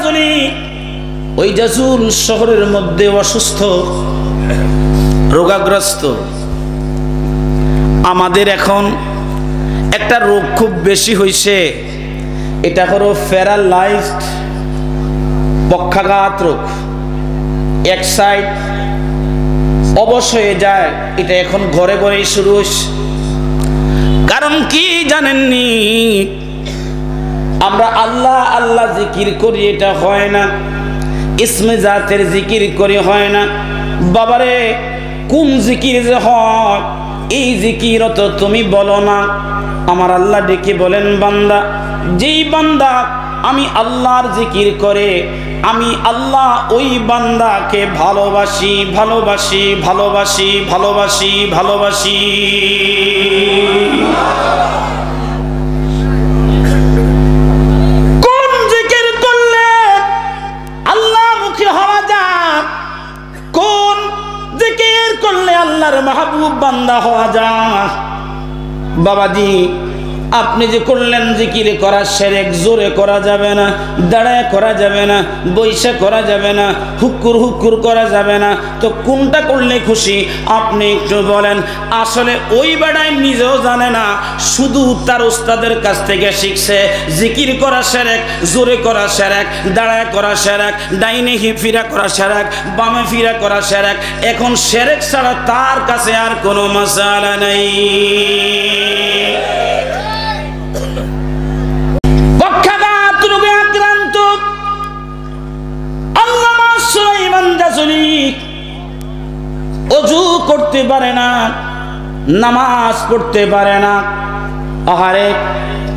জাজুলি ওই জাজুল শহরের মধ্যে অসুস্থ, রোগাগ্রস্ত। আমাদের এখন একটা রোগ খুব বেশি হয়েছে, এটা হলো প্যারালাইজড পক্ষাঘাত রোগ। এক সাইড অবশ হয়ে যায়, এটা এখন ঘরে ঘরেই শুরু হয়েছে। কারণ কি জানেননি, আমরা আল্লাহ আল্লাহ জিকির করি, এটা হয় না। ইসমে জাতের জিকির করি, হয় না। বাবারে, কোন জিকির যে হয় এই জিকির তো তুমি বলো না। আমার আল্লাহ ডেকে বলেন, বান্দা, যেই বান্দা আমি আল্লাহর জিকির করে, আমি আল্লাহ ওই বান্দাকে ভালোবাসি, ভালোবাসি, ভালোবাসি, ভালোবাসি, ভালোবাসি। কোন জিকির করলে আল্লাহ মুখী হওয়া যায়, কোন জিকির করলে আল্লাহর মাহবুব বান্দা হওয়া যায়। বাবাজি, আপনি যে করলেন জিকির করা শিরক, জোরে করা যাবে না, দাঁড়ায় করা যাবে না, বৈশা করা যাবে না, হুক্কুর হুক্কুর করা যাবে না, তো কোনটা করলে খুশি আপনি একটু বলেন। আসলে ওই বেড়ায় নিজেও জানে না, শুধু তার উস্তাদের কাছ থেকে শিখছে। জিকির করা শিরক, জোরে করা শিরক, দাঁড়ায় করা শিরক, ডাইনে ফিরা করা শিরক, বামে ফিরা করা শিরক। এখন শিরক ছাড়া তার কাছে আর কোনো মাসালা নেই। অজু করতে পারে না, নামাজ পড়তে পারে না, আহারে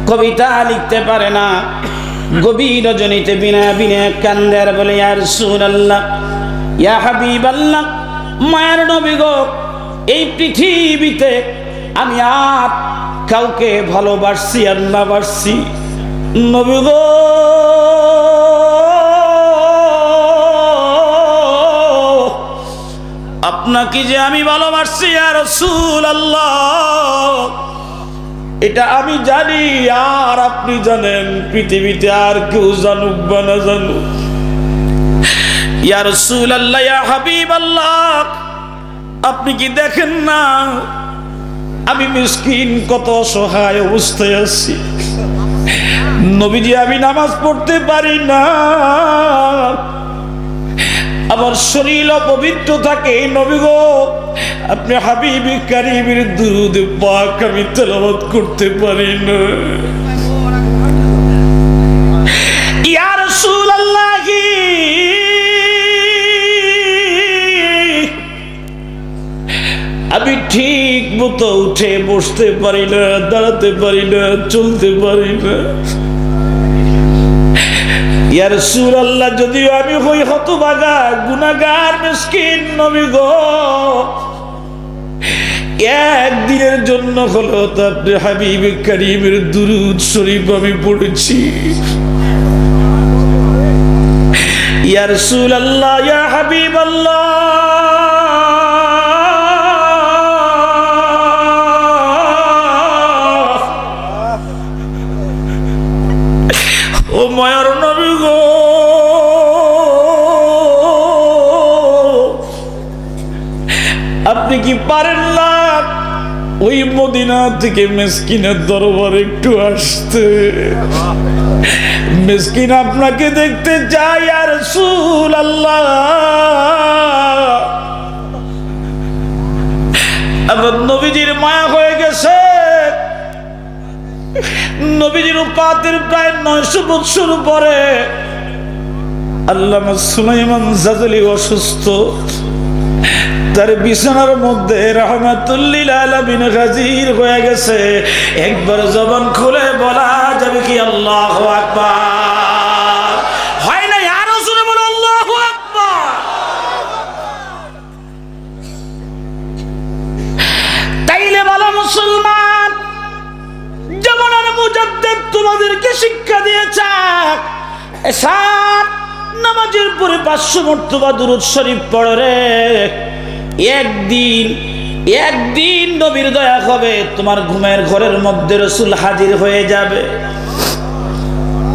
কবিতা লিখতে পারে না, গভীর রজনীতে বিনা বিনা কান্দের বলে, ইয়া রাসূলুল্লাহ, ইয়া হাবিবাল্লাহ, মায়ের নবী গো, এই পৃথিবীতে আমি আর কাউকে ভালোবাসছি আর না বাসছি। নবী গো, আপনাকে যে আমি ভালোবাসছি ইয়া রাসূলুল্লাহ, এটা আমি জানি আর আপনি জানেন, পৃথিবীতে আর কেউ জানুক বা না জানুক। ইয়া রাসূলুল্লাহ, ইয়া হাবিবাল্লাহ, আপনি কি দেখেন না আমি মিসকিন, কত অসহায় অবস্থায় আছি। নবীজি, আমি নামাজ পড়তে পারি না, আমার শরীর অপবিত্র থাকে। নবী গো, আপনি হাবিবি কারীমের দুরূদ পাক আমি তেলাওয়াত করতে পারি না। ইয়া রাসূলুল্লাহ, আমি ঠিক মতো উঠে বসতে পারি না, দাঁড়াতে পারি না, চলতে পারি না। ইয়া রাসূলুল্লাহ, যদিও আমি হই হতভাগা, গুনাহগার, মিসকিন, নবী গো, একদিনের জন্য হলো তো আপনি হাবিব কারীমের দুরূদ শরীফ আমি পড়েছি। ইয়া রাসূলুল্লাহ, ইয়া হাবিবাল্লাহ, ও মায়ার নবী গো, আপনি কি পারেন না ওই মদিনা থেকে মিসকিনের দরবারে একটু আসতে? মিসকিন আপনাকে দেখতে চাই ইয়া রাসূলুল্লাহ। আমার নবীজির মায়া হয়ে গেছে। নবীজির উপাতের প্রায় 900 বছর পরে আল্লামা সুলাইমান জাজলি অসুস্থ, তার বিছানার মধ্যে রাহমাতুল লিল আলামিন হাজির হয়ে গেছে। একবার জবান খুলে বলা যাবে কি আল্লাহু আকবার? হয় না? আরো জোরে বলো আল্লাহু আকবার। তাইলে বলো মুসলমান, জামানার মুজাদ্দিদ তোমাদেরকে শিক্ষা দিয়েছে, এশার নামাজের পরে 500 মর্তবা দুরূদ শরীফ পড়ো রে। একদিন নবীর দয়া হবে, তোমার ঘুমের ঘরের মধ্যে রাসূল হাজির হয়ে যাবে।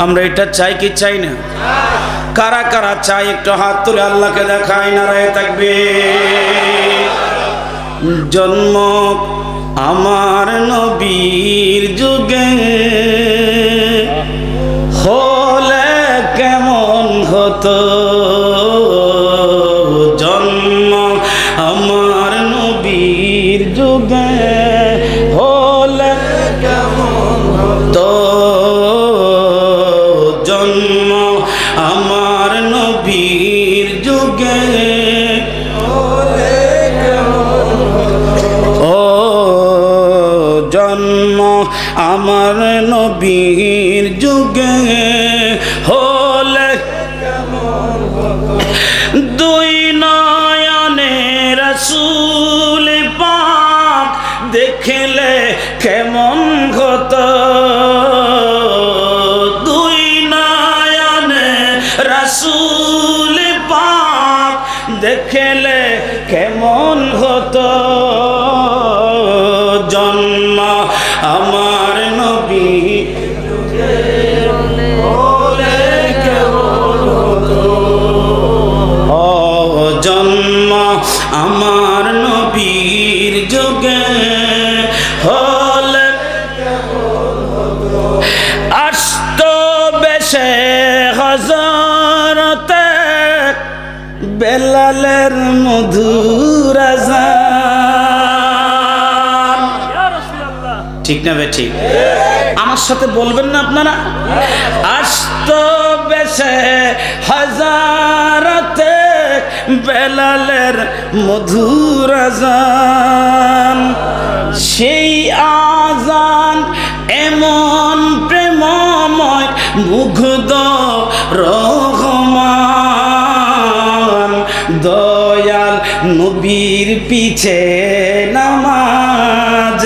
আমরা এটা চাই কি চাই না? কারা কারা চাই একটু হাত তুলে আল্লাহকে দেখাই, নারায়ে তাকবীর। জন্ম আমার নবীর যুগে হলে কেমন হতো, জন্ম আমার নবীর যুগে হলে কেমন হতো, জন্ম আমার নবীর যুগে হলে কেমন হতো, ও জন্ম আমার নবীর যুগে হলে কেমন হতো, দুই নয়নে রাসূল পাক দেখলে কেমন হতো, দুই নয়নে রাসূল পাক দেখলে কেমন হতো, জন্ম আমার নবী হলে কেমন হতো, ও জন্ম আমার নবীর যুগে হলে কেমন হতো, আসতো বেশে হযরতে বেলালের মধুর আযান। ঠিক না বে ঠিক? আমার সাথে বলবেন না আপনারা? আসতো বেশে হযরতে বেলালের মধুর আযান, সেই আযান এমন প্রেমময় মুগ্ধ রহমান, দয়াল নবীর পিছে নামাজ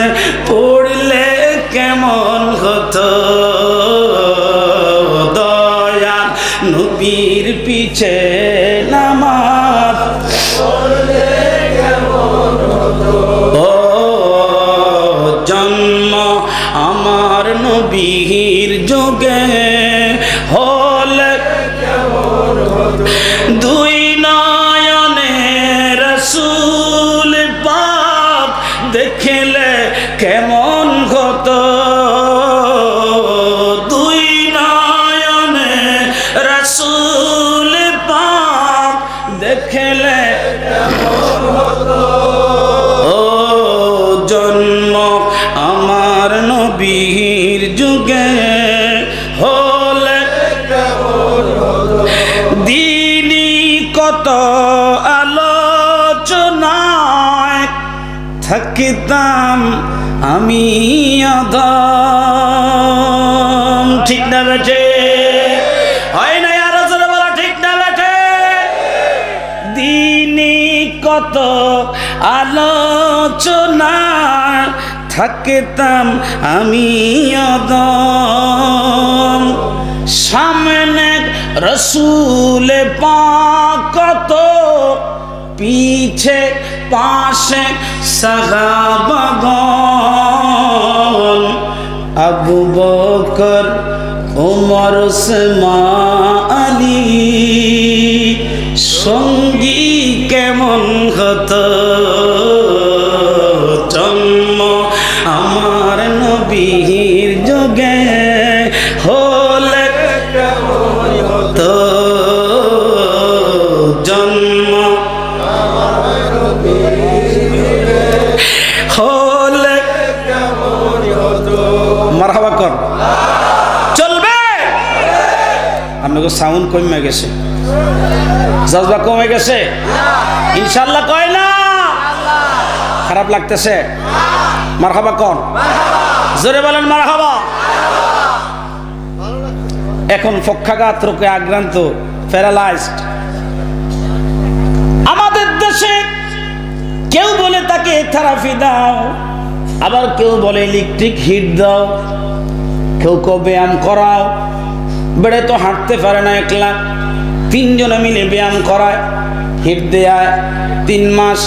পড়লে কেমন হতো, দয়াল নবীর পিছে নামাজ পড়লে কেমন হতো, ও জন্ম আমার নবীর যুগে হলে কেমন হতো, দুই নয়নে রাসূল পাক দেখলে কেমন হতো, দুই নয়নে রাসূল পাক দেখলে কেমন হতো, ও জন্ম আমার নবীর যুগে হলে কেমন হতো, দিনই কত আলোচনায় থাকিতাম আমি অদম। ঠিক না বেঠে? হয় না আরো জোরে বলো, ঠিক না বেঠে? দিনই কত আলোচনা থাকিতাম আমি অদম, সামনে রসূল পাক কত, পিছে পাশে সাহাবাগণ, আবু বকর ওমর ওসমান আলী সঙ্গী কেমন হতো, জন্ম আমার নবীর যুগে হলে কেমন হতো, জন্ম আমার নবীর যুগে হলে কেমন হতো। মারহাবা কর, চলবে? আপনাকে সাউন্ড কমে গেছে, জজবা কমে গেছে, ইনশাআল্লাহ কয় না? খারাপ লাগতেছে? মারহাবা কর, জোরে বলেন মারহাবা। এখন পক্ষাঘাত রোগে আক্রান্ত, প্যারালাইজড। আমাদের দেশে কেউ বলে তাকে থেরাপি দাও, আবার কেউ বলে ইলেকট্রিক হিট দাও, কেউ কেউ ব্যায়াম করাও। বেড়ে তো হাঁটতে পারে না একলা, তিনজনে মিলে ব্যায়াম করায়, হিট দেয় 3 মাস,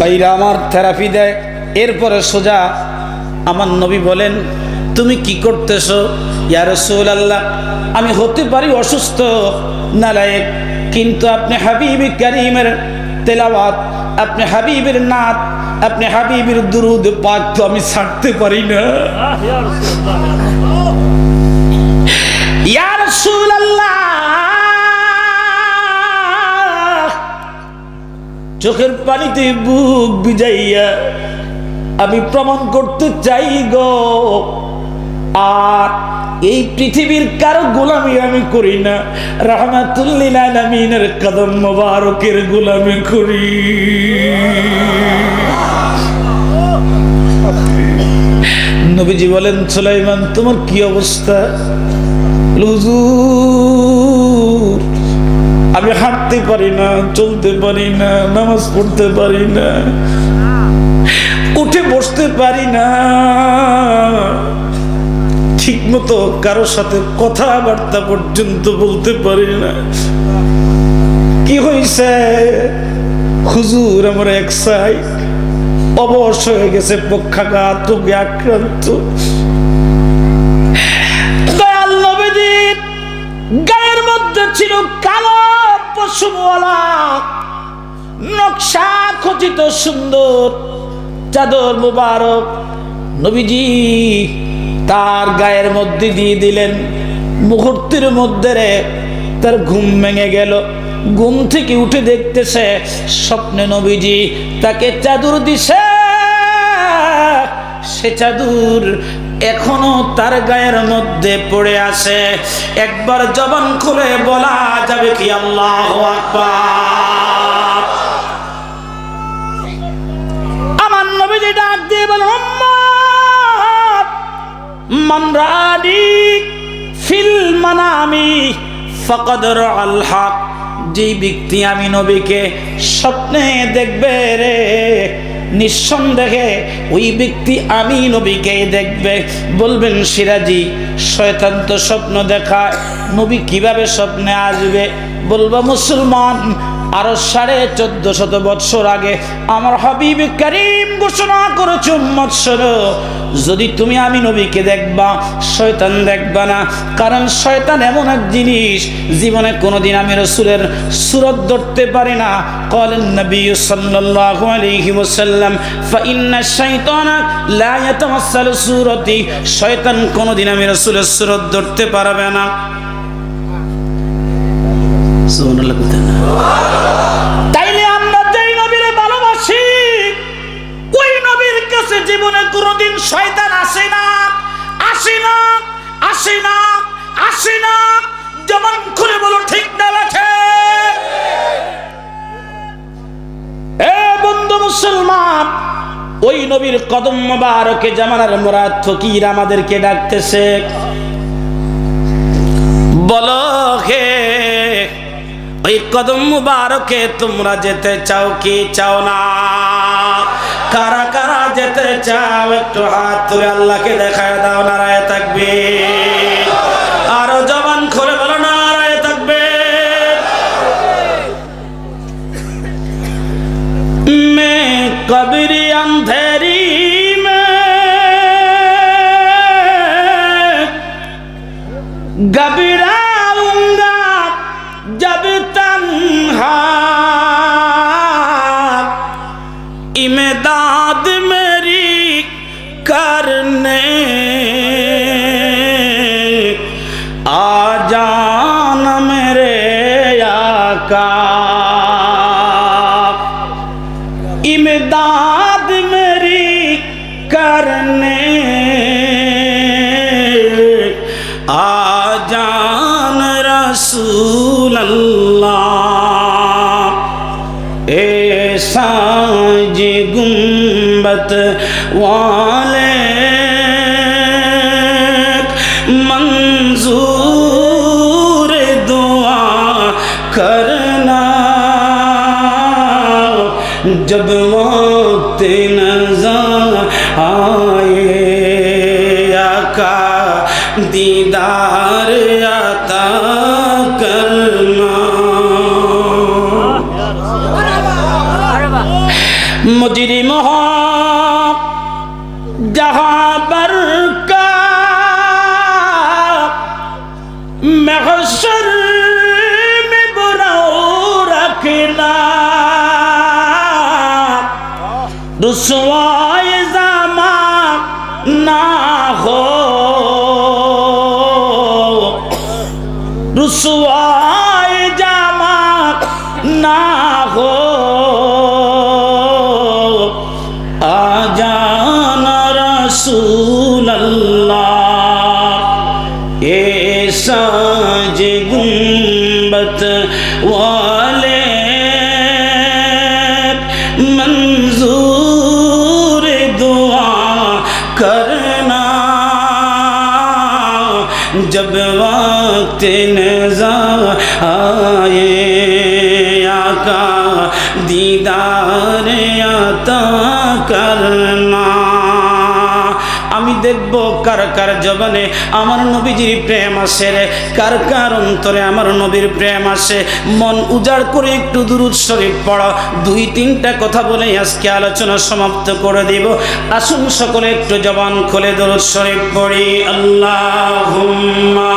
বাইরে আমার থেরাপি দেয়। এরপরে সোজা আমার নবী বলেন তুমি কি করতেছো? ইয়া রাসূলুল্লাহ, আমি হতে পারি অসুস্থ, নালায়েক, কিন্তু আপনি হাবিব কারীমের তেলাওয়াত, আপনি হাবিবের নাত, আপনি হাবিবের দুরূদ পাক তো আমি ছাড়তে পারি না। ইয়া রাসূলুল্লাহ, চোখের পানিতে বুক ভিজাইয়া আমি প্রমাণ করতে চাই গো, আর এই পৃথিবীর কারো গোলামি আমি করি না, রাহমাতুল লিল আলামিনের কদম মোবারকের গোলামি করি। নবীজি বলেন, সুলাইমান তোমার কি অবস্থা? হুজুর, আমি হাঁটতে পারি না, চলতে পারি না, নামাজ পড়তে পারি না, উঠে বসতে পারি না, ঠিক মতো কারোর সাথে কথাবার্তা পর্যন্ত বলতে পারি না। কি হয়েছে? হুজুর, আমার এক সাইড অবশ হয়ে গেছে, পক্ষাঘাত রোগে আক্রান্ত। দয়াল নবীজির গায়ের মধ্যে ছিল কালো পশমওয়ালা নকশা খচিত সুন্দর চাদর মুবারক। নবীজি তার গায়ের মধ্যে দিয়ে দিলেন। মুহূর্তের মধ্যে তার ঘুম ভেঙে গেল। ঘুম থেকে উঠে দেখতেছে স্বপ্নে নবীজি তাকে চাদর দিছে। সে চাদর এখনো তার গায়ের মধ্যে পড়ে আছে। একবার জবান খুলে বলা যাবে কি আল্লাহু আকবার? আমার নবীজি ডাক দিয়ে বলেন, উম্মত মান রানি ফিল মানামি ফাকাদ রাআল হক। যে ব্যক্তি আমি নবীকে স্বপ্নে দেখবে রে, নিঃসন্দেহে ওই ব্যক্তি আমি নবীকে দেখবে। বলবেন সিরাজি, শয়তান তো স্বপ্ন দেখায়, নবী কিভাবে স্বপ্নে আসবে? বলবো মুসলমান, আরো 1450 বছর আগে আমার হাবিব কারীম ঘোষণা করেছে, উম্মত শোনো, যদি তুমি আমি নবীকে দেখবা, শয়তান দেখবা না। কারণ শয়তান এমন এক জিনিস, জীবনে কোনোদিন আমি রাসূলের সূরত ধরতে পারি না। ক্বালান নবী সাল্লাল্লাহু আলাইহি ওয়াসাল্লাম, ফাইন্না শাইতানা লা ইয়াতামাসসালু সূরতি। শয়তান কোনোদিন আমি রাসূলের সূরত ধরতে পারবে না। সুবহানাল্লাহ। তাইলে আমরা যেই নবীরে ভালোবাসি, ওই নবীর কাছে জীবনে কোনোদিন শয়তান আসে না, আসে না, আসে না, আসে না। জবান খুলে বলো ঠিক না বেঠে? এ বন্ধু মুসলমান, ওই নবীর কদম মোবারকে জামানার মুরাদ ফকির আমাদেরকে ডাকতেছে। বলো হে, ওই কদম মুবারকে তোমরা যেতে চাও কি চাও না? কারা কারা যেতে চাও একটু হাত তুলে আল্লাহকে দেখায় দাও। নারায়ে তাকবীর। আরো জবান খুলে বলো নারায়ে তাকবীর। মে কবরি अंधेरी में घबराऊंगा जब तन्हा, इमदाद मेरी करने आ जाना मेरे आका। इमदाद मेरी करने आ जान रसूल अल्लाह। ऐसा जी गुंबत वाले मंजूर दुआ करना, जब वक्त नज़र आए आका दीदार अता करना। मुजरिम हो जहाँ पर का रुसवाए जामा ना हो, आ जाना रसूल अल्लाह। ए साज गुंबत वाले मंजूर दुआ करना, जब वक्त नज़ा आए आका दीदार आता करना। আমি দেখব কার কার জবানে আমার নবীজির প্রেম আসে রে, কার কার অন্তরে আমার নবীর প্রেম আসে। মন উজাড় করে একটু দুরূদ শরীফ পড়ো, দুই তিনটা কথা বলে আজকে আলোচনা সমাপ্ত করে দিব। আসুন সকলে একটু জবান খুলে দুরূদ শরীফ পড়ি। আল্লাহুম্মা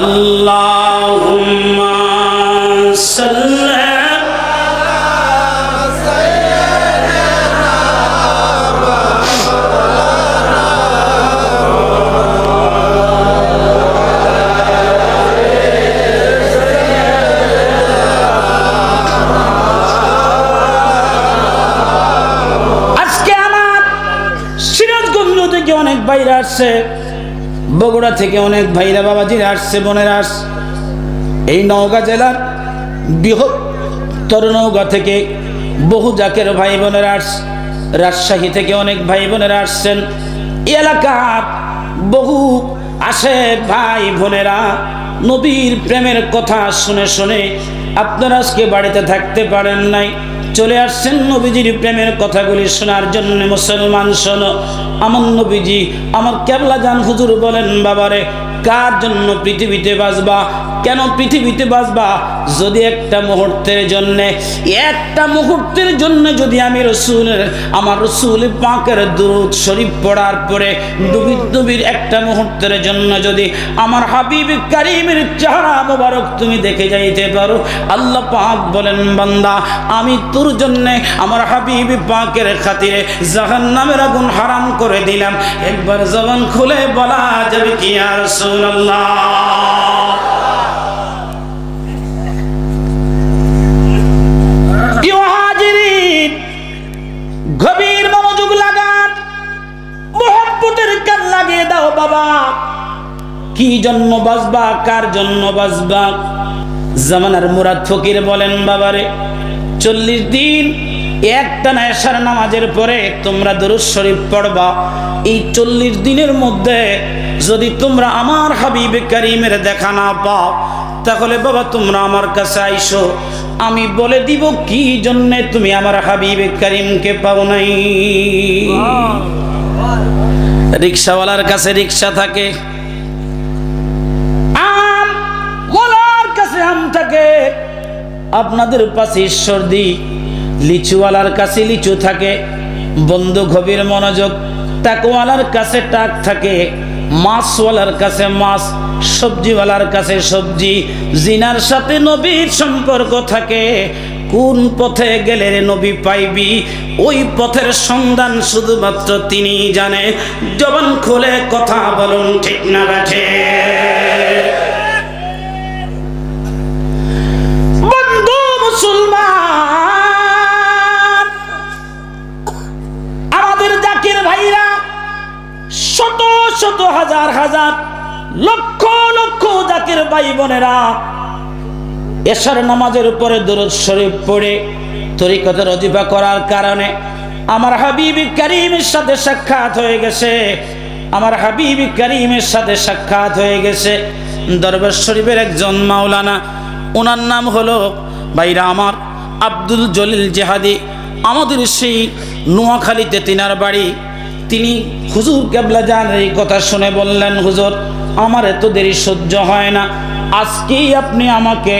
Allahumma salli আজকে আমার সিরাজগঞ্জ থেকে অনেক বাইরে আসছে, বগুড়া থেকে অনেক ভাইরা বাবাজিরা আসছে, বোনেরা আসছে। এই নওগাঁ জেলার বৃহত্তর নওগাঁ থেকে বহু জাকের ভাই বোনেরা আসছে, রাজশাহী থেকে অনেক ভাই বোনেরা আসছেন। এই এলাকার বহু আসে ভাই বোনেরা নবীর প্রেমের কথা শুনে শুনে আপনারা আজকে বাড়িতে থাকতে পারেন নাই, চলে আসছেন নবীজির প্রেমের কথাগুলি শোনার জন্য। মুসলমান শোনো, আমার নবীজি আমার কেবলা জান হুজুর বলেন, বাবারে কার জন্য পৃথিবীতে বাঁচবা, কেন পৃথিবীতে বাঁচবা? যদি একটা মুহূর্তের জন্য যদি আমি আমার রসুল পাকের দুরূদ শরীফ পড়ার পরে নবীর একটা মুহূর্তের জন্য যদি আমার হাবিব কারীমের চেহারা মোবারক তুমি দেখে যাইতে পারো, আল্লাহ পাক বলেন, বান্দা আমি তোর জন্য আমার হাবিব পাকের খাতিরে জাহান্নামের আগুন হারাম করে দিলাম। একবার জবান খুলে বলা যাবে কি ইয়া রাসূলুল্লাহ? গভীর মনোযোগ লাগান, মুহাব্বতের কান লাগিয়ে দাও বাবা। কি জন্য বাঁচবা, কার জন্য বাঁচবা? জামানার মুরাদ ফকির বলেন, বাবারে 40 দিন একটানা এশার নামাজের পরে তোমরা দুরূদ শরীফ পড়বা। এই 40 দিনের মধ্যে যদি তোমরা আমার হাবিব কারীমের দেখা না পাও, তাহলে বাবা তোমরা আমার কাছে আইসো, আমি বলে দিব কি জন্য তুমি আমার হাবিব কারীমকে পাও নাই। রিকশাওয়ালার কাছে রিকশা থাকে, আম ওয়ালার কাছে আম থাকে, আপনাদের পাশে ঈশ্বর দি লিচুওয়ালার কাছে লিচু থাকে। বন্ধু গভীর মনোযোগ, টাকওয়ালার কাছে টাক থাকে, মাছওয়ালার কাছে মাছ, সবজিওয়ালার কাছে সবজি। জিনার সাথে নবীর সম্পর্ক থাকে। কোন পথে গেলে নবী পাইবি, ওই পথের সন্ধান শুধুমাত্র তিনি জানে। জবান খুলে কথা বলুন, ঠিক না বেঠে? বন্ধু মুসলমান, আমাদের জাকির ভাইরা শত শত হাজার হাজার লক্ষ লক্ষ জাকির ভাই বোনেরা এশার নামাজের উপরে দুরূদ শরীফ পড়ে তরিকতের ওজিফা করার কারণে আমার হাবিব কারীমের সাথে সাক্ষাৎ হয়ে গেছে। আমার হাবিব কারীমের সাথে সাক্ষাৎ হয়ে গেছে। দরবার শরীফের একজন মাওলানা, ওনার নাম হলো ভাইরা আমার আব্দুল জলিল জেহাদি। আমাদের সেই নোয়াখালীতে তিনার বাড়ি। তিনি হুজুর কেবলা জান এই কথা শুনে বললেন, হুজুর আমার এত দেরি সহ্য হয় না, আজকেই আপনি আমাকে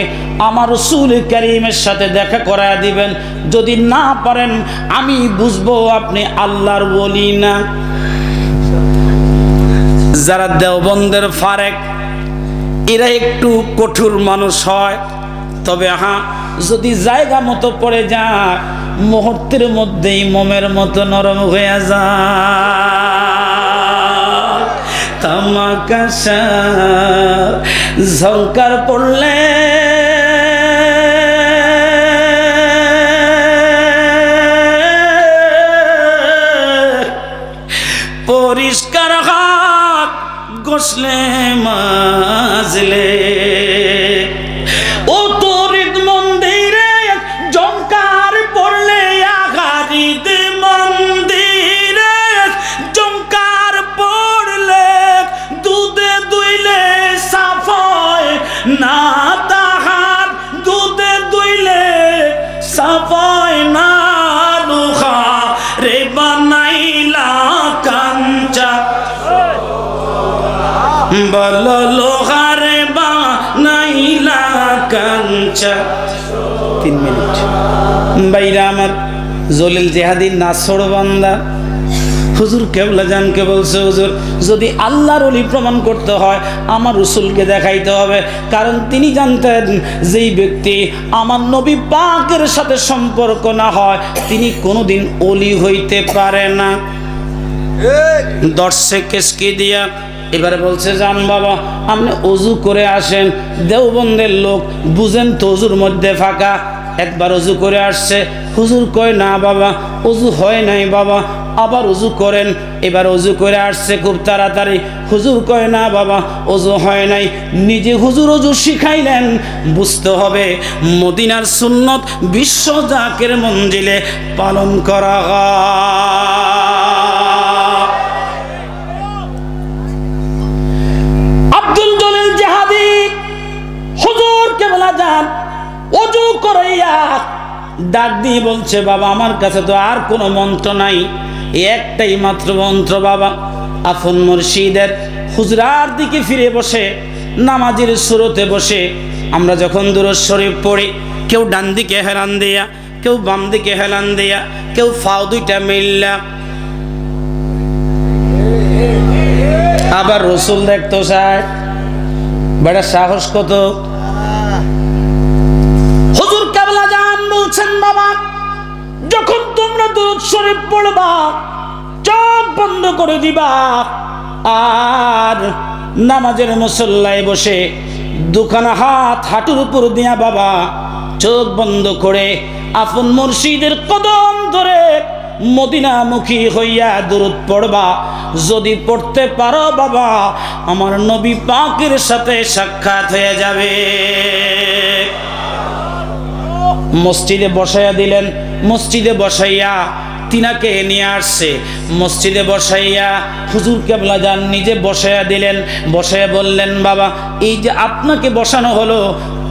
আমার রাসূল কারীমের সাথে দেখা করায় দিবেন। যদি না পারেন আমি বুঝবো আপনি আল্লাহর ওলি না। যারা দেওবন্দের ফারেক এরা একটু কঠোর মানুষ হয়, তবে হ্যাঁ যদি জায়গা মতো পড়ে যায় মুহূর্তের মধ্যেই মোমের মতো নরম হয়ে যায়। তামাকাশা ঝংকার পড়লে পরিষ্কার হাত গোসলে মাজলে, ও তরিদ মন্দিরে জংকার পড়লে, আগারিদ মন্দিরে জংকার পড়লে, দুধে দুইলে সাফ হয় না তাহার, দুধে দুইলে সাফ হয় না, লোহা রে বানাইলা কাঞ্চা, বলো লোহা রে বানাইলা কাঞ্চা। 3 মিনিট বাইরা আমার জলিল জিহাদির নাছড় বান্দা হুজুর কেবলা জানকে বলছে, হুজুর যদি আল্লাহর ওলি প্রমাণ করতে হয় আমার রাসূলকে দেখাইতে হবে, কারণ তিনি জানতেন যেই ব্যক্তি আমার নবী পাকের সাথে সম্পর্ক না হয় তিনি কোনোদিন ওলি হইতে পারে না। দর্শে কেসকি দিয়া এবারে বলছে, যান বাবা আপনি অজু করে আসেন, দেওবন্দের লোক বুঝেন তো অজুর মধ্যে ফাঁকা। একবার অজু করে আসছে, হুজুর কয় না বাবা অজু হয় নাই বাবা, আবার অজু করেন। এবার অজু করে আসছে খুব তাড়াতাড়ি, হুজুর কয় না বাবা অজু হয় নাই। নিজে হুজুর অজু শিখাইলেন। বুঝতে হবে মদিনার সুন্নত বিশ্ব জাকের মঞ্জিলে পালন করা হয়। আব্দুল জলিল জিহাদি হুজুর কেবলা যান অজু করাইয়া ডাক দিয়ে বলছে, বাবা আমার কাছে তো আর কোনো মন্ত্র নাই, একটাই মাত্র মন্ত্র বাবা। আফন মুর্শিদের হুজরার দিকে ফিরে বসে নামাজের সুরতে বসে আমরা যখন দুরূদ শরীফ পড়ি, কেউ ডান দিকে হেলান দিয়া, কেউ বাম দিকে হেলান দিয়া, কেউ ফাও দুইটা মিল্লা, আবার রসুল দেখতো চায়, বেটা সাহস কত। হুজুর কেবলা জান বলছেন, বাবা যখন তোমরা দুরূদ শরীফ পড়বা চোখ বন্ধ করে দিবা, আর নামাজের মুসল্লায় বসে দুখানা হাত হাঁটুর উপর দিয়া বাবা চোখ বন্ধ করে আফন মুর্শিদের কদম ধরে মদিনামুখী হইয়া দুরূদ পড়বা। যদি পড়তে পারো বাবা আমার নবী পাকের সাথে সাক্ষাৎ হয়ে যাবে। মসজিদে বসাইয়া দিলেন, মসজিদে বসাইয়া তিনাকে নিয়ে আসছে, মসজিদে বসাইয়া হুজুর কেবলা যান নিজে বসাইয়া দিলেন। বসাইয়া বললেন, বাবা এই যে আপনাকে বসানো হলো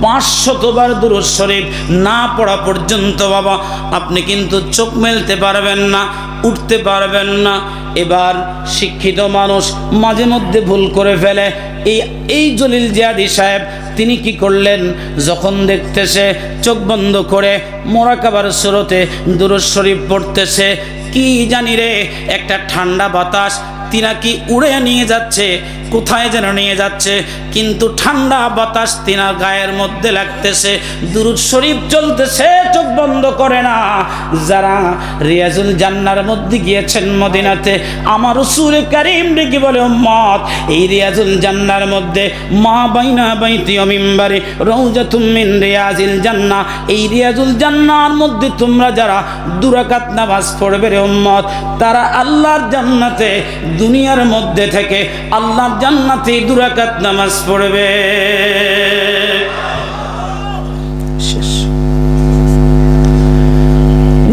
500 বার দুরূদ শরীফ না পড়া পর্যন্ত বাবা আপনি কিন্তু চোখ মেলতে পারবেন না, উঠতে পারবেন না। এবার শিক্ষিত মানুষ মাঝে মধ্যে ভুল করে ফেলে। এই জলিল জিহাদি সাহেব তিনি কি করলেন, যখন দেখতেছে চোখ বন্ধ করে মোরাকাবার সুরতে দুরূদ শরীফ পড়তেছে, কি জানি রে একটা ঠান্ডা বাতাস তিনাকে উড়ে নিয়ে যাচ্ছে, কোথায় যেন নিয়ে যাচ্ছে, কিন্তু ঠান্ডা বাতাস তিনার গায়ের মধ্যে লাগতেছে, দুরূদ শরীফ চলতেছে, চোখ বন্ধ করে না। যারা রিয়াজুল জান্নার মধ্যে গিয়েছেন মদিনাতে, আমার রাসূল কারীম ডেকে বলে, উম্মত এই রিয়াজুল জান্নার মধ্যে মা বাইনা বাইতি ওয়া মিম্বারি রাউজাতুম মিন রিয়াজিল জান্নাহ, এই রিয়াজুল জান্নার মধ্যে তোমরা যারা 2 রাকাত নামাজ পড়বে রে উম্মত, তারা আল্লাহর জান্নাতে দুনিয়ার মধ্যে থেকে আল্লাহর জান্নাতে 2 রাকাত নামাজ পড়বে। শেষ।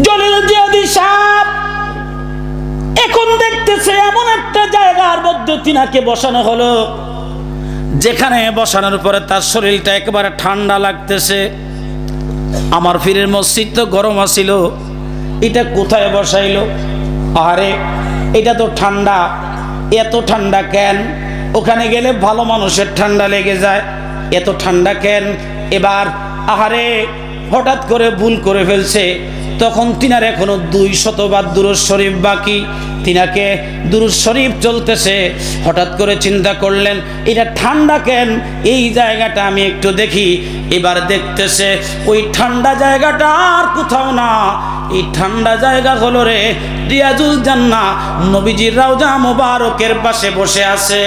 জলিল জিহাদি সাহেব এখন দেখতেছে এমন একটা জায়গার মধ্যে তিনাকে বসানো হলো, যেখানে বসানোর পরে তার শরীরটা একেবারে ঠান্ডা লাগতেছে। আমার পীরের মসজিদ তো গরম আছিল, এটা কোথায় বসাইলো? আরে এটা তো ঠান্ডা, এত ঠান্ডা কেন? ওখানে গেলে ভালো মানুষের ঠান্ডা লেগে যায়, এত ঠান্ডা কেন? এবার আহারে হঠাৎ করে ভুল করে ফেলছে, তখন তিনার এখনো 200 বার দুরূদ শরীফ বাকি। তিনাকে দুরূদ শরীফ চলতেছে, হঠাৎ করে চিন্তা করলেন এটা ঠান্ডা কেন, এই জায়গাটা আমি একটু দেখি। এবার দেখতেছে ওই ঠান্ডা জায়গাটা আর কোথাও না, এই ঠান্ডা জায়গা হলো রে রিয়াজুল জান্নাহ, নবীজির রওজা মোবারকের পাশে বসে আছে।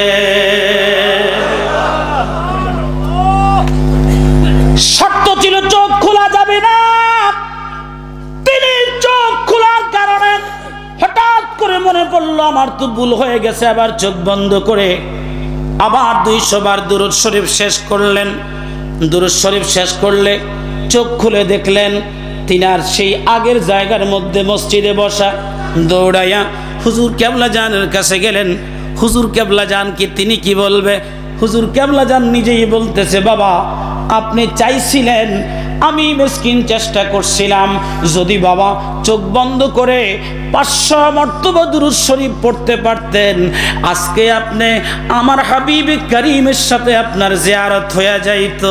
শর্ত ছিল চোখ খোলা যাবে না, তিনি চোখ খোলার কারণে হঠাৎ করে মনে পড়লো আমার তো ভুল হয়ে গেছে, আবার চোখ বন্ধ করে আবার 200 বার দুরূদ শরীফ শেষ করলেন। দুরূদ শরীফ শেষ করলে চোখ খুলে দেখলেন তিনার সেই আগের জায়গার মধ্যে মসজিদে বসা। দৌড়াইয়া হুজুর কেবলা জানের কাছে গেলেন। হুজুর কেবলা জান কি তিনি কি বলবে? হুজুর কেবলা জান নিজেই বলতেছে, বাবা আপনি চাইছিলেন, আমি মিসকিন চেষ্টা করছিলাম, যদি বাবা চোখ বন্ধ করে 500 মর্তবা দুরূদ শরীফ পড়তে পারতেন, আজকে আপনি আমার হাবিব করিমের সাথে আপনার জিয়ারত হয়ে যাইত।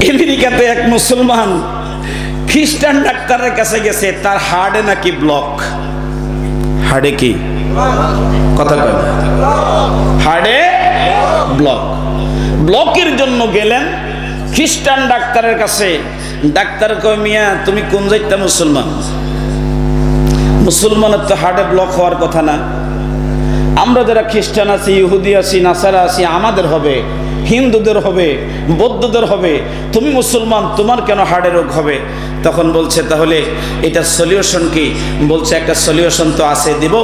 আমেরিকাতে এক মুসলমান খ্রিস্টান ডাক্তারের কাছে গেছে, তার হার্টে নাকি ব্লক। হার্টে কি কথা কয়? হার্টে ব্লক। ব্লকের জন্য গেলেন খ্রিস্টান ডাক্তারের কাছে। ডাক্তার কয়, মিয়া তুমি কোন জায়গা মুসলমান? মুসলমানের তো হার্টে ব্লক হওয়ার কথা না। আমরা যারা খ্রিস্টান আছি, ইহুদি আছি, নাসারা আছি, আমাদের হবে, হিন্দুদের হবে, বৌদ্ধদের হবে, তুমি মুসলমান, তোমার কেন হার্টে রোগ হবে? তখন বলছে তাহলে এটা সলিউশন কি? বলছে একটা সলিউশন তো আছে, দিব।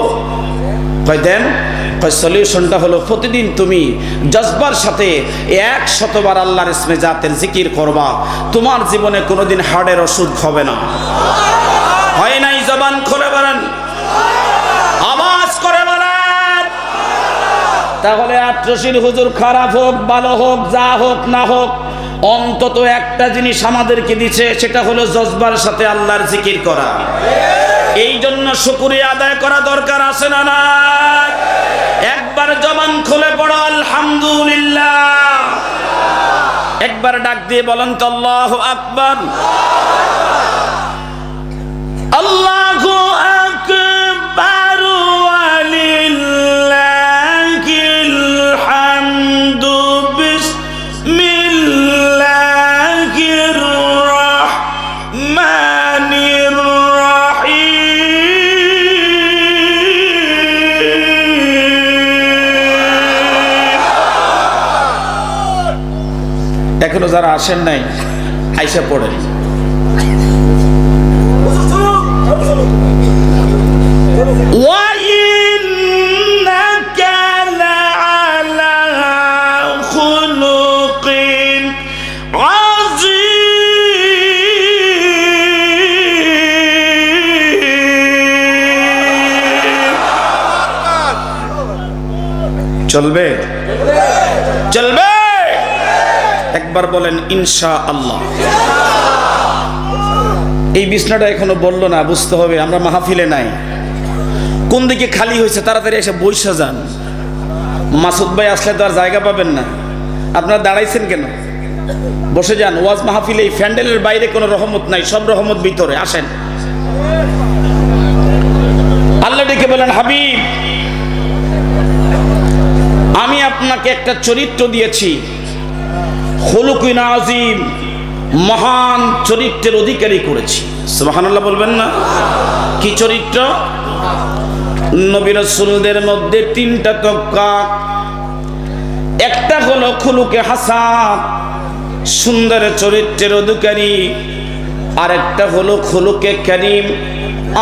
কয় দেন। কয় সলিউশনটা হলো প্রতিদিন তুমি জজবার সাথে 100 বার আল্লাহর ইসমে জাতের জিকির করবা, তোমার জীবনে কোনোদিন হার্টের অসুখ হবে না। হয় নাই? জবান খুলে বলেন, আওয়াজ করে বলেন। তাহলে আটরশির হুজুর খারাপ হোক ভালো হোক যা হোক না হোক, অন্তত একটা জিনিস আমাদেরকে দিচ্ছে, সেটা হলো জজবার সাথে আল্লাহর জিকির করা। এই জন্য শুকরিয়া আদায় করা দরকার আছে না নাই? একবার জবান খুলে পড়ো আলহামদুলিল্লাহ, একবার ডাক দিয়ে বলেন তো আল্লাহু আকবার। আল্লাহু আকবার ওয়ালিল্লাহিল হামদু বিসমিল্লাহির রাহমানির রাহিম। এখনো যারা আসেন নাই আইসা পড়েন। وَإِنَّكَ لَعَلَى خُلُقٍ عظيم। চলবে চলবে, একবার বলেন ইনশাআল্লাহ। এই বিছনাটা এখনো বললো না, বুঝতে হবে আমরা মাহফিলে নাই। কোন দিকে খালি হয়েছে তাড়াতাড়ি এসে বইসা যান। মাসুদ ভাই আসলে তো আর জায়গা পাবেন না। আপনারা দাঁড়াইছেন কেন? বসে যান। ওয়াজ মাহফিলে এই প্যান্ডেলের বাইরে কোনো রহমত নাই, সব রহমত ভিতরে। আসেন। আল্লাহ ডেকে বলেন, হাবিব আমি আপনাকে একটা চরিত্র দিয়েছি, খুলুকুন আযীম, মহান চরিত্রের অধিকারী করেছি। সুবহানাল্লাহ বলবেন না? কি চরিত্র? নবী রাসূলদের মধ্যে 3টা তবকা। একটা হলো খুলুকে হাসান, সুন্দর চরিত্রের অধিকারী, আর একটা হলো খুলুকে কারীম,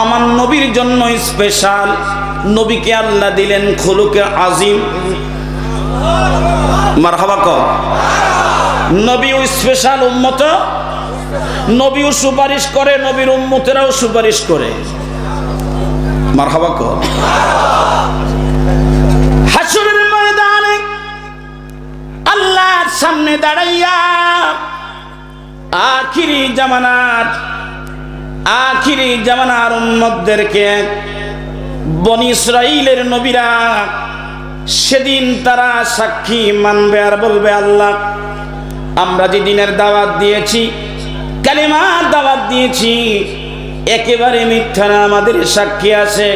আমার নবীর জন্য স্পেশাল। নবীকে আল্লাহ দিলেন খুলুকে আযীম। মারহাবা কর। নবীও স্পেশাল, উম্মত নবীও সুপারিশ করে, নবীর উম্মতেরাও সুপারিশ করে। মারহাবা কর। হাসরের ময়দানে আল্লাহর সামনে দাঁড়াইয়া আখিরি জামানার উম্মতদেরকে বনি ইসরাইলের নবীরা সেদিন তারা সাক্ষী মানবে আর বলবে, আল্লাহ আমরা যে দিনের দাওয়াত দিয়েছি, কালিমার দাওয়াত দিয়েছি, একেবারে মিথ্যা না, আমাদের সাক্ষী আছে।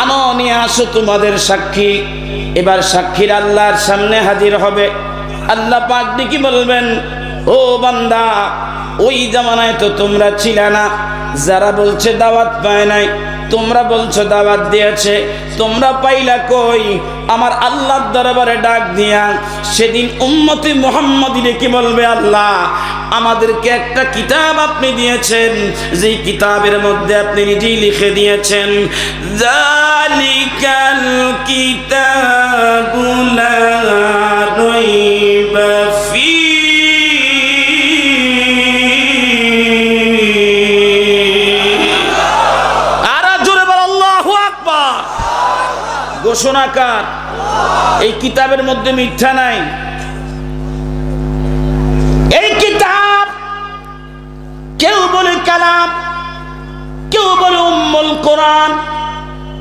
আনো, নিয়ে আসো তোমাদের সাক্ষী। এবার সাক্ষীর আল্লাহর সামনে হাজির হবে। আল্লাহ পাক ডেকে বলবেন, ও বান্দা, ওই জামানায় তো তোমরা ছিলে না, যারা বলছে দাওয়াত পায় নাই, তোমরা বলছো দাওয়াত দিয়েছে, তোমরা পাইলা কই? আমার আল্লাহর দরবারে ডাক দিয়া সেদিন উম্মতে মুহাম্মাদী ডেকে বলবে, আল্লাহ, আমাদেরকে একটা কিতাব আপনি দিয়েছেন, যেই কিতাবের মধ্যে আপনি নিজেই লিখে দিয়েছেন, জালিকাল কিতাবু লা রাইবা ফি। ঘোষণাকার, এই কিতাবের মধ্যে মিথ্যা নাই। এই কিতাব কেউ বলে কালাম, কেউ বলে উম্মুল কোরআন,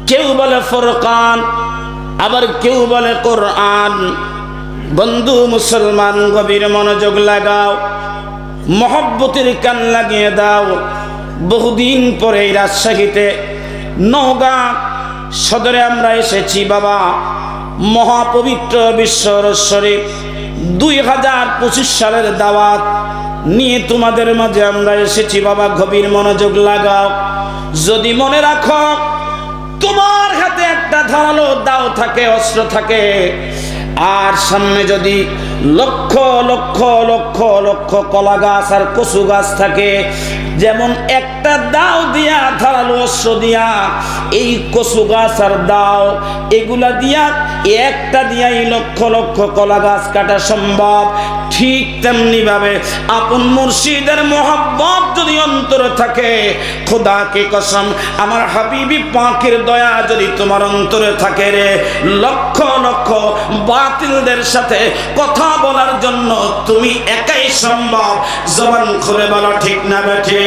কেউ বলে ফুরকান, আবার কেউ বলে কোরআন। বন্ধু মুসলমান, গভীর মনোযোগ লাগাও, মহব্বতের কান লাগিয়ে দাও। বহুদিন পরে এই রাজশাহীতে নওগাঁ সদরে আমরা এসেছি বাবা। মহাপবিত্র বিশ্বর শরীফ 2025 সালের দাওয়াত নিয়ে তোমাদের মাঝে আমরা এসেছি বাবা। গভীর মনোযোগ লাগাও। যদি মনে রাখো, তোমার হাতে একটা ধারালো দাও থাকে, অস্ত্র থাকে, আর সামনে যদি লক্ষ লক্ষ লক্ষ লক্ষ কলা গাছ আর কচু গাছ থাকে, যেমন একটা দাও দিয়া, ধারালো অস্ত্র দিয়া এই কচু গাছ আর দাও এগুলা দিয়া, একটা দিয়াই লক্ষ লক্ষ কলা গাছ কাটা সম্ভব, ঠিক তেমনি ভাবে আপন মুর্শিদের মহব্বত যদি অন্তরে থাকে, খোদাকে কসম, আমার হাবিবি পাকের দয়া যদি তোমার অন্তরে থাকে রে, লক্ষ লক্ষ বাতিলদের সাথে কথা বলার জন্য তুমি একাই সম্ভব। জবান খুলে বলো ঠিক না বেঠে?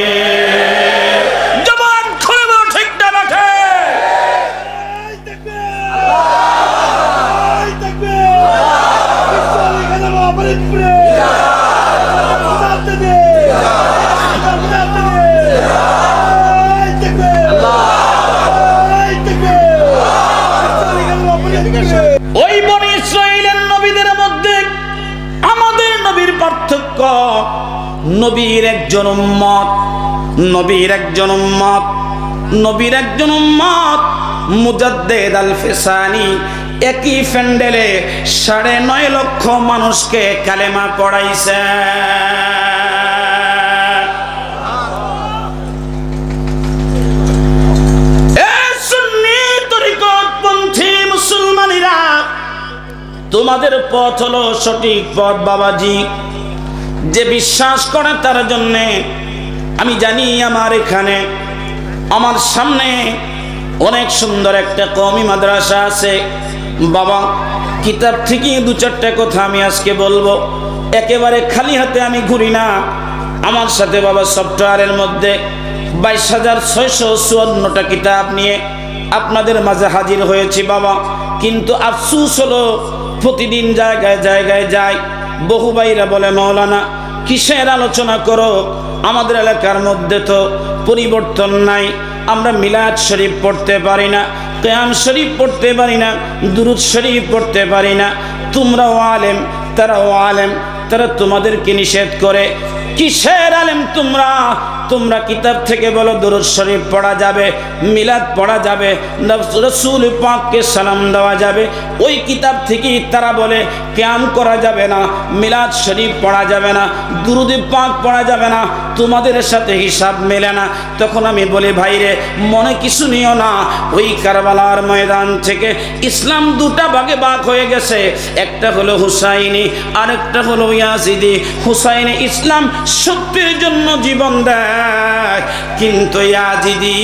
জবান খুলে বলো ঠিক না বেঠে? ওই বনি ইসরাইলের নবীদের মধ্যে আমাদের নবীর পার্থক্য, নবীর একজন উম্মত, নবীর একজন উম্মত, নবীর একজন উম্মত মুজাদ্দেদ আল ফিসানি একই প্যান্ডেলে 9.5 লক্ষ মানুষকে কালেমা পড়াইছে। তোমাদের পথ হলো সঠিক পথ বাবাজি। যে বিশ্বাস করে তার জন্যে, আমি জানি আমার এখানে আমার সামনে অনেক সুন্দর একটা কওমি মাদ্রাসা আছে বাবা। কিতাব থেকে 2-4টা কথা আমি আজকে বলবো। একেবারে খালি হাতে আমি ঘুরি না। আমার সাথে বাবা সফটওয়্যারের মধ্যে 22,654টা কিতাব নিয়ে আপনাদের মাঝে হাজির হয়েছি বাবা। কিন্তু আফসোস হলো, প্রতিদিন জায়গায় জায়গায় যাই, বহু ভাইরা বলে, মাওলানা কিসের আলোচনা করো, আমাদের এলাকার মধ্যে তো পরিবর্তন নাই, আমরা মিলাদ শরীফ পড়তে পারি না, কিয়াম শরীফ পড়তে পারি না, দুরুদ শরীফ পড়তে পারি না। তোমরাও আলেম, তারাও আলেম, তারা তোমাদেরকে নিষেধ করে। কিসের আলেম তোমরা? তোমরা কিতাব থেকে বলো দুরূদ শরীফ পড়া যাবে, মিলাদ পড়া যাবে, রাসূল পাককে সালাম দেওয়া যাবে। ওই কিতাব থেকেই তারা বলে কিয়াম করা যাবে না, মিলাদ শরীফ পড়া যাবে না, দুরূদ পাক পড়া যাবে না, তোমাদের সাথে হিসাব মেলে না। তখন আমি বলি, ভাইরে মনে কিছু নিও না, ওই কারবালার ময়দান থেকে ইসলাম 2টা ভাগে ভাগ হয়ে গেছে। একটা হলো হুসাইনি, আরেকটা হলো ইয়াজিদি। হুসাইনি ইসলাম সত্যের জন্য জীবন দেয়, কিন্তু ইয়াজিদি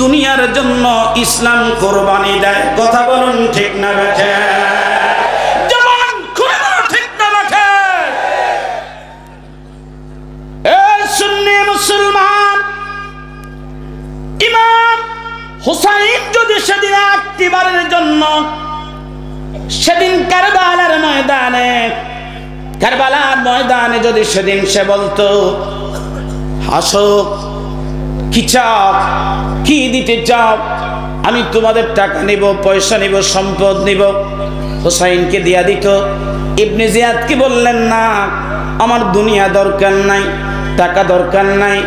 দুনিয়ার জন্য ইসলাম কোরবানি দেয়। কথা বলুন ঠিক না বেঠে? জবান খুলে বলো ঠিক না বেঠে? এই সুন্নি মুসলমান, ইমাম হুসাইন যদি সেদিন একটিবারের জন্য সেদিন কারবালার ময়দানে কারবালার ময়দানে যদি সেদিন সে বলতো, হাসো, কি চাও, কি দিতে চাও, আমি তোমাদের টাকা নিব, পয়সা নিব, সম্পদ নিব, হুসাইনকে দিয়া দিত। ইবনে জিয়াদ কি বললেন, না, আমার দুনিয়া দরকার নাই, টাকা দরকার নাই,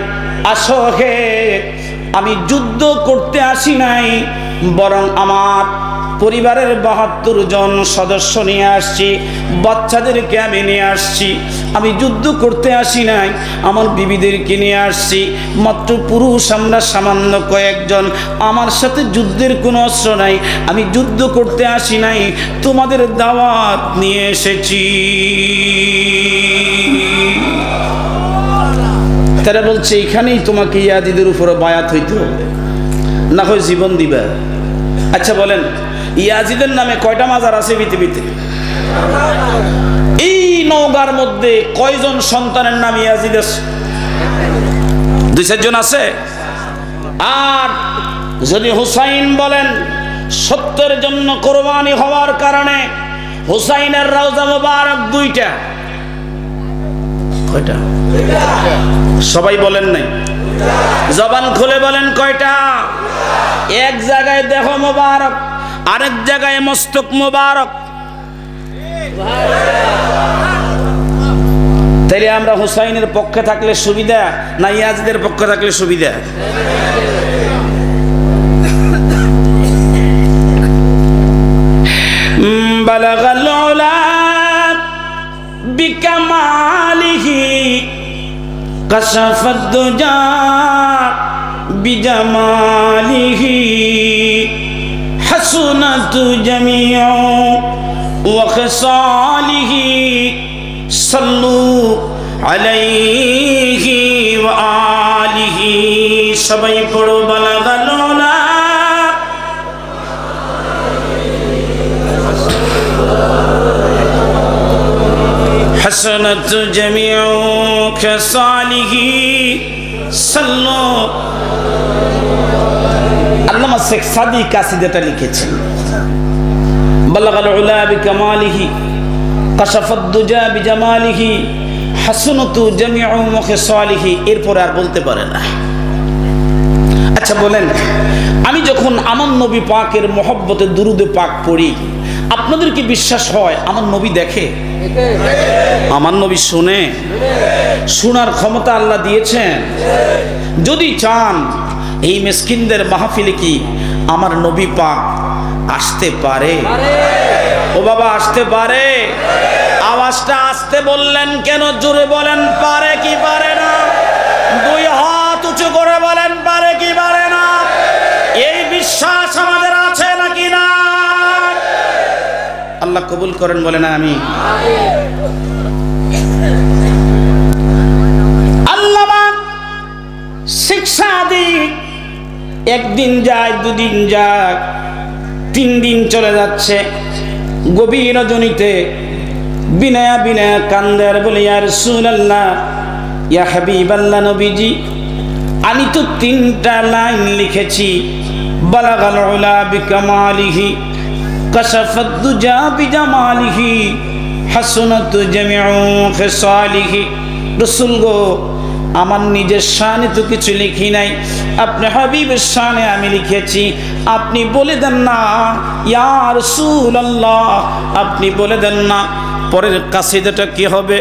আসো হে, আমি যুদ্ধ করতে আসি নাই, বরং আমার পরিবারের ৭২ জন সদস্য নিয়ে আসছি, বাচ্চাদেরকে আমি নিয়ে আসছি, আমি যুদ্ধ করতে আসি নাই, আমার বিবিদেরকে নিয়ে আসছি, মাত্র পুরুষ আমরা সামান্য কয়েকজন, আমার সাথে যুদ্ধের কোনো অস্ত্র নাই, আমি যুদ্ধ করতে আসি নাই, তোমাদের দাওয়াত নিয়ে এসেছি। তারা বলছে, এখানেই তোমাকে ইয়াজিদের উপরে বায়াত হইতে হবে, না হয় জীবন দিবে। আচ্ছা বলেন, ইয়াজিদের নামে কয়টা মাজার আছে পৃথিবীতে? এই নওগাঁর মধ্যে কয়জন সন্তানের নাম ইয়াজিদ আছে? 2-4 জন আছে। আর যদি হুসাইন বলেন সত্যের জন্য কোরবানি হওয়ার কারণে হুসাইনের রওজা মুবারক 2টা, কয়টা? সবাই বলেন নাই, জবান খুলে বলেন কয়টা? এক জায়গায় দেহ মুবারক, আরেক জায়গায় মস্তক মুবারক। তাইলে আমরা হুসাইনের পক্ষে থাকলে সুবিধা না ইয়াজিদের পক্ষে থাকলে সুবিধা? বালাগাল উলা বিকামালিহি কাশাফাদ দুজা বিজামালিহি হাসুনাতু জামিউ ওয়া খিসালিহি সাল্লু আলাইহি ওয়া আলিহি। সবাই পড়ো, বালাগাল উলা হাসনাতু জামিউ খিসালিহি সাল্লু। আল্লামা শেখ সাদি কাসিদাটা লিখেছেন, বালাগাল উলা বিকামালিহি কাশাফাদ দুজা বিজামালিহি হাসনাতু জামিউ খিসালিহি। এরপর আর বলতে পারে না। আচ্ছা বলেন, আমি যখন আমার নবী পাকের মহব্বতে দুরুদে পাক পড়ি, আপনাদের কি বিশ্বাস হয় আমার নবী দেখে? আমার নবী শুনে? শোনার ক্ষমতা আল্লাহ দিয়েছেন। যদি চান এই মিসকিনদের মাহফিলে কি আমার নবী পাক আসতে পারে? ও বাবা, আসতে পারে? আওয়াজটা আসতে বললেন কেন? জোরে বলেন, পারে কি পারে না? 2 হাত উঁচু করে বলেন, পারে কি পারে না? এই বিশ্বাস আমাদের আছে নাকি না? আল্লাহ কবুল করেন, বলেন আমিন। আল্লামা শেখ সাদি একদিন যায়, 2 দিন যায়, 3 দিন চলে যাচ্ছে। গভীর রজনীতে বিনয়া বিনয়া কান্দে আর বলে, ইয়া রাসূলুল্লাহ, ইয়া হাবিবাল্লাহ, নবীজি, আমি তো 3টা লাইন লিখেছি, বালাগাল উলা বিকামালিহি কাশাফাদ দুজা বিজামালিহি হাসনাতু জামিউ খিসালিহি। রাসূল গো, আমার নিজের শানে তো কিছু লিখি নাই, আপনি হাবিবের শানে আমি লিখেছি। আপনি বলে দেন না ইয়া রাসূলুল্লাহ, আপনি বলে দেন না পরের কাসিদাটা কি হবে।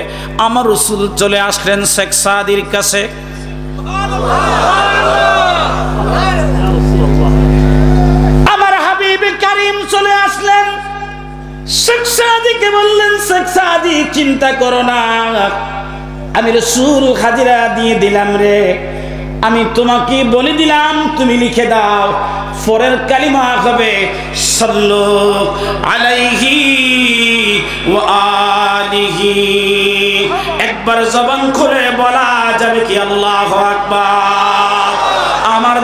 আমার রাসূল চলে আসলেন শেখ সাদির কাছে। আমার হাবিব কারীম চলে আসলেন, শেখ সাদিকে বললেন, শেখ সাদি চিন্তা করো না, আমি রাসূল হাজিরা দিয়ে দিলাম রে, আমি তোমাকে বলে দিলাম, তুমি লিখে দাও। পরের কালিমা হবে সাল্লু আলাইহি ওয়া আলিহি। একবার জবান খুলে বলা যাবে কি আল্লাহু আকবার? আমার